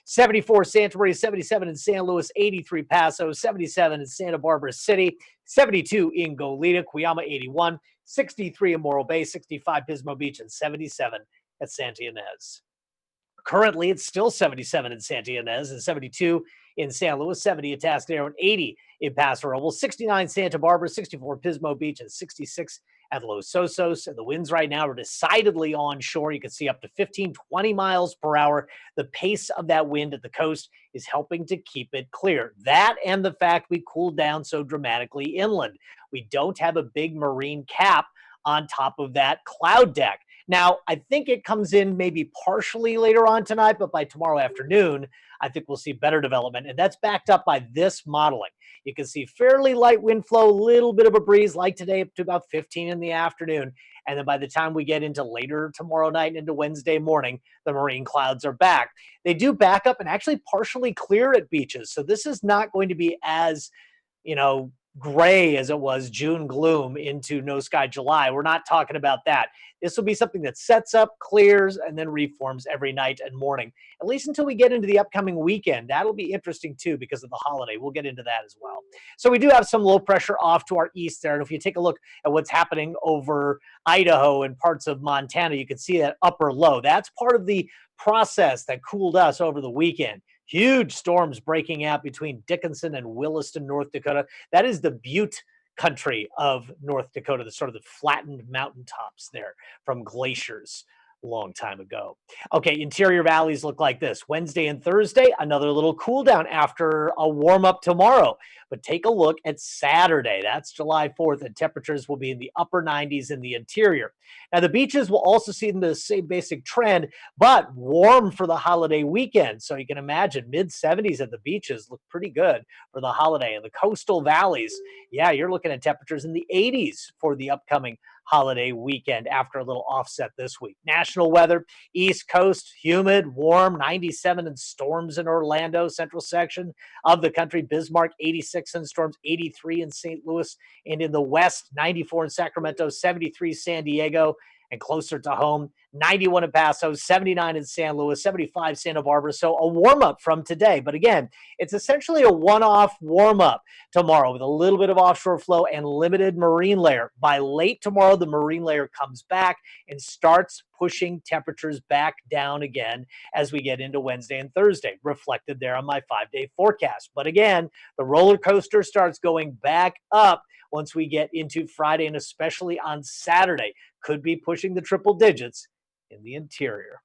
74 Santa Maria, 77 in San Luis, 83 Paso, 77 in Santa Barbara City, 72 in Goleta, Cuyama 81, 63 in Morro Bay, 65 Pismo Beach, and 77 at Santa Ynez. Currently, it's still 77 in Santa Ynez and 72 in San Luis, 70 at Tascadero, and 80 in Paso Robles, 69 Santa Barbara, 64 Pismo Beach, and 66 at Los Osos. And the winds right now are decidedly onshore. You can see up to 15, 20 miles per hour. The pace of that wind at the coast is helping to keep it clear. That and the fact we cooled down so dramatically inland. We don't have a big marine cap on top of that cloud deck. Now, I think it comes in maybe partially later on tonight, but by tomorrow afternoon, I think we'll see better development. And that's backed up by this modeling. You can see fairly light wind flow, a little bit of a breeze like today up to about 15 in the afternoon. And then by the time we get into later tomorrow night and into Wednesday morning, the marine clouds are back. They do back up and actually partially clear at beaches. So this is not going to be as, gray as it was June gloom into no sky July. We're not talking about that. This will be something that sets up, clears, and then reforms every night and morning, at least until we get into the upcoming weekend. That'll be interesting too because of the holiday. We'll get into that as well. So we do have some low pressure off to our east there. And if you take a look at what's happening over Idaho and parts of Montana, you can see that upper low. That's part of the process that cooled us over the weekend. Huge storms breaking out between Dickinson and Williston, North Dakota. That is the Butte country of North Dakota, the sort of the flattened mountaintops there from glaciers a long time ago. Okay, interior valleys look like this. Wednesday and Thursday, another little cool down after a warm up tomorrow. But take a look at Saturday. That's July 4th, and temperatures will be in the upper 90s in the interior. Now, the beaches will also see the same basic trend, but warm for the holiday weekend. So you can imagine mid 70s at the beaches look pretty good for the holiday. And the coastal valleys, yeah, you're looking at temperatures in the 80s for the upcoming holiday weekend after a little offset this week. National weather, East Coast, humid, warm, 97 in storms in Orlando, central section of the country. Bismarck, 86 in storms, 83 in St. Louis, and in the West, 94 in Sacramento, 73 San Diego, and closer to home, 91 in Paso, 79 in San Luis, 75 Santa Barbara. So a warm-up from today. But again, it's essentially a one-off warm-up tomorrow with a little bit of offshore flow and limited marine layer. By late tomorrow, the marine layer comes back and starts pushing temperatures back down again as we get into Wednesday and Thursday, reflected there on my 5-day forecast. But again, the roller coaster starts going back up once we get into Friday and especially on Saturday. Could be pushing the triple digits in the interior.